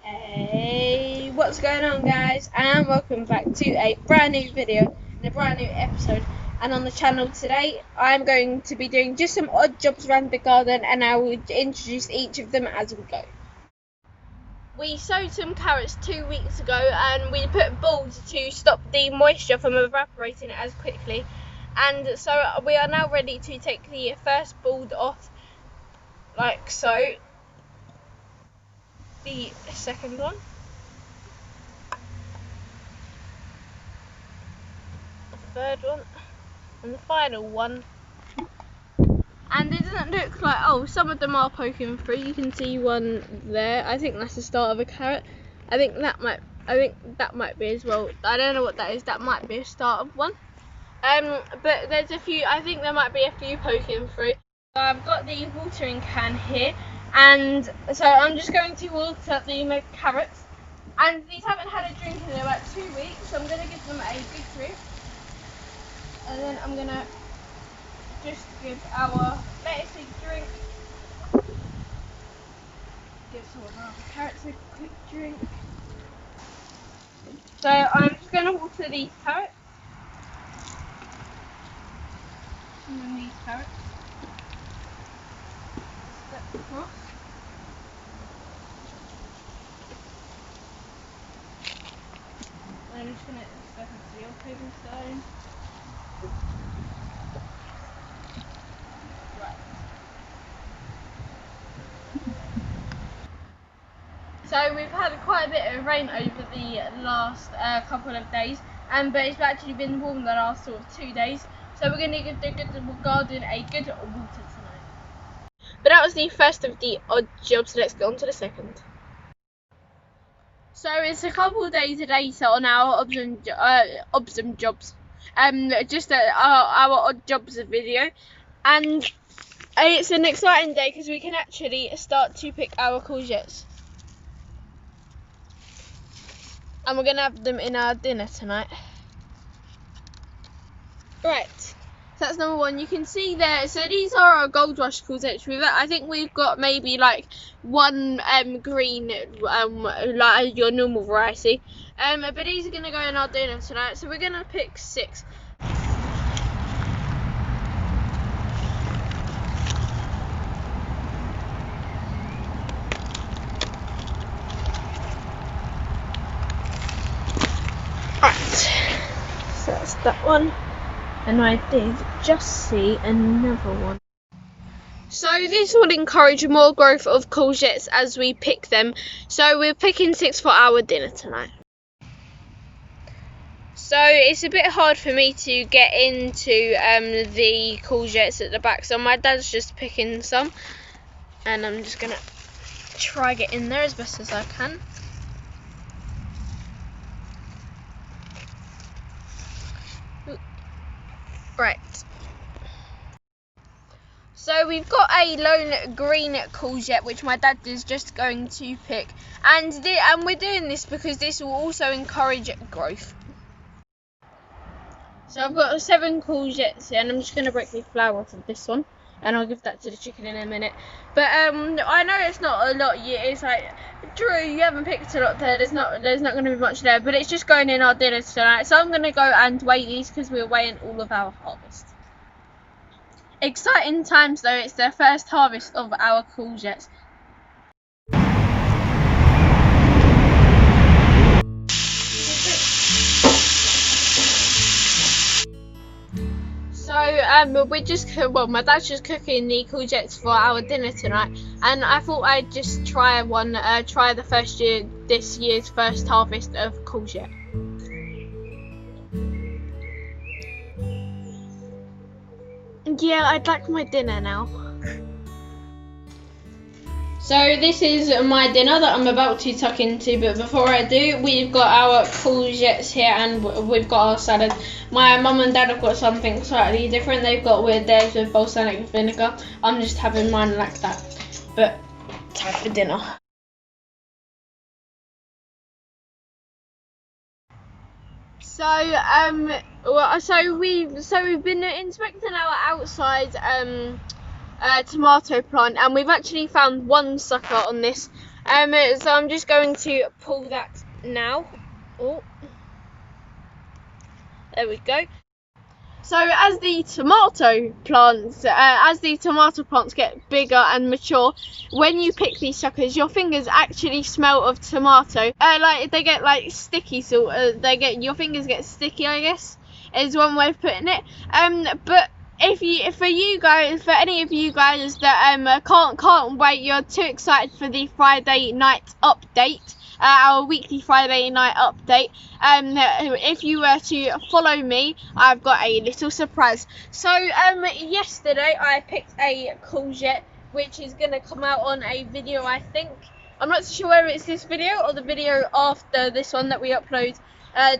Hey, what's going on, guys, and welcome back to a brand new video and a brand new episode. And on the channel today I'm going to be doing just some odd jobs around the garden, and I will introduce each of them as we go. We sowed some carrots 2 weeks ago and we put bulbs to stop the moisture from evaporating as quickly, and so we are now ready to take the first bulb off, like so. The second one, the third one, and the final one. And it doesn't look like, oh, some of them are poking through. You can see one there. I think that's the start of a carrot. I think that might be as well. I don't know what that is. That might be a start of one. But there's a few. I think there might be a few poking through. So I've got the watering can here, and so I'm just going to water the carrots. And these haven't had a drink in about 2 weeks, so I'm going to give them a good drink. And then I'm going to just give our lettuce a drink. Give some of our carrots a quick drink. So I'm just going to water these carrots. And then these carrots. Step across. I'm just going to step into the paving stone. Right. So we've had quite a bit of rain over the last couple of days, but it's actually been warm the last sort of 2 days. So we're going to give the garden a good water tonight. But that was the first of the odd jobs, so let's get on to the second. So it's a couple of days later on our obs and jobs, just our odd jobs video, and it's an exciting day because we can actually start to pick our courgettes, and we're gonna have them in our dinner tonight. Right. So that's number one. You can see there, so these are our Gold Rush courgettes. I think we've got maybe like one green, like your normal variety. But these are going to go in our dinner tonight, so we're going to pick 6. Right, so that's that one. And I did just see another one. So this will encourage more growth of courgettes as we pick them. So we're picking 6 for our dinner tonight. So it's a bit hard for me to get into the courgettes at the back. So my dad's just picking some. And I'm just going to try get in there as best as I can. Right. So we've got a lone green courgette which my dad is just going to pick, and we're doing this because this will also encourage growth. So I've got 7 courgettes here, and I'm just going to break the flower off of this one, and I'll give that to the chicken in a minute. But I know it's not a lot yet. It's like, Drew, you haven't picked a lot there. There's not going to be much there, but it's just going in our dinner tonight. So I'm going to go and weigh these because we're weighing all of our harvest. Exciting times though. It's the first harvest of our courgettes. So my dad's just cooking the courgettes for our dinner tonight, and I thought I'd just try this year's first harvest of courgette. Yeah, I'd like my dinner now. So this is my dinner that I'm about to tuck into, but before I do, we've got our courgettes here and we've got our salad. My mum and dad have got something slightly different. They've got theirs with balsamic vinegar. I'm just having mine like that. But time for dinner. So we've been inspecting our outside tomato plant, and we've actually found one sucker on this, So I'm just going to pull that now. Oh, there we go. So as the tomato plants get bigger and mature, when you pick these suckers, your fingers actually smell of tomato. Like they get like sticky, so your fingers get sticky, I guess, is one way of putting it. But for any of you guys that can't wait, you're too excited for the Friday night update. Our weekly Friday night update. If you were to follow me, I've got a little surprise. So yesterday I picked a courgette, which is gonna come out on a video, I think. I'm not sure whether it's this video or the video after this one that we upload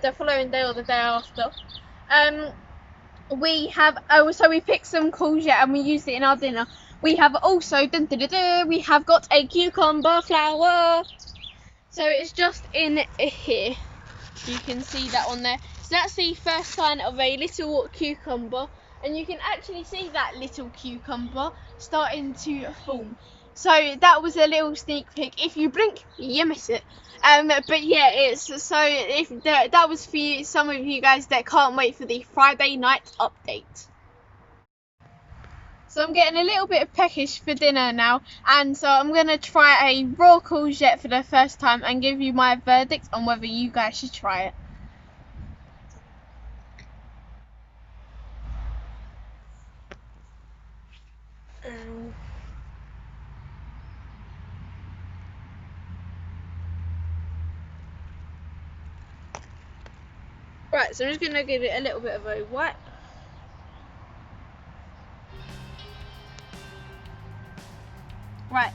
the following day or the day after. We picked some courgette and we used it in our dinner. We have also we have got a cucumber flower. So it's just in here. You can see that on there. So that's the first sign of a little cucumber, and you can actually see that little cucumber starting to form. So that was a little sneak peek. If you blink, you miss it. But yeah, that was for you, some of you guys that can't wait for the Friday night update. So I'm getting a little bit peckish for dinner now, and so I'm going to try a raw courgette for the first time and give you my verdict on whether you guys should try it. Right, so I'm just going to give it a little bit of a wipe. Right.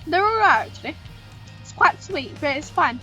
They're alright actually. It's quite sweet, but it's fine.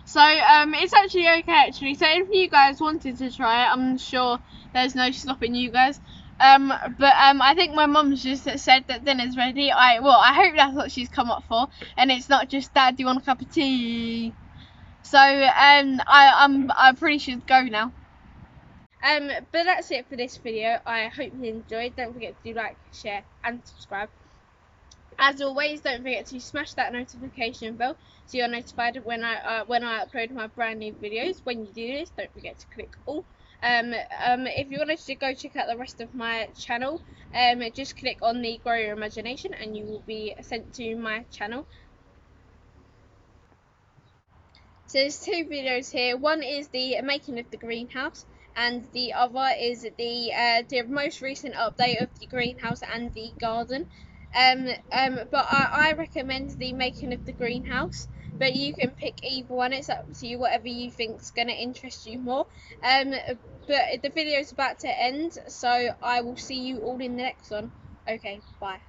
So it's actually okay actually. So if you guys wanted to try it, I'm sure there's no stopping you guys. I think my mum's just said that dinner's ready. I hope that's what she's come up for, and it's not just Dad, do you want a cup of tea? So I pretty should go now. But that's it for this video. I hope you enjoyed. Don't forget to like, share, and subscribe. As always, don't forget to smash that notification bell so you're notified when I upload my brand new videos. When you do this, don't forget to click all. If you wanted to go check out the rest of my channel, just click on the Grow Your Imagination and you will be sent to my channel. So there's two videos here. One is the making of the greenhouse, and the other is the most recent update of the greenhouse and the garden. But I recommend the making of the greenhouse, but you can pick either one. It's up to you, whatever you think's gonna interest you more. But the video's about to end, so I will see you all in the next one. Okay, bye.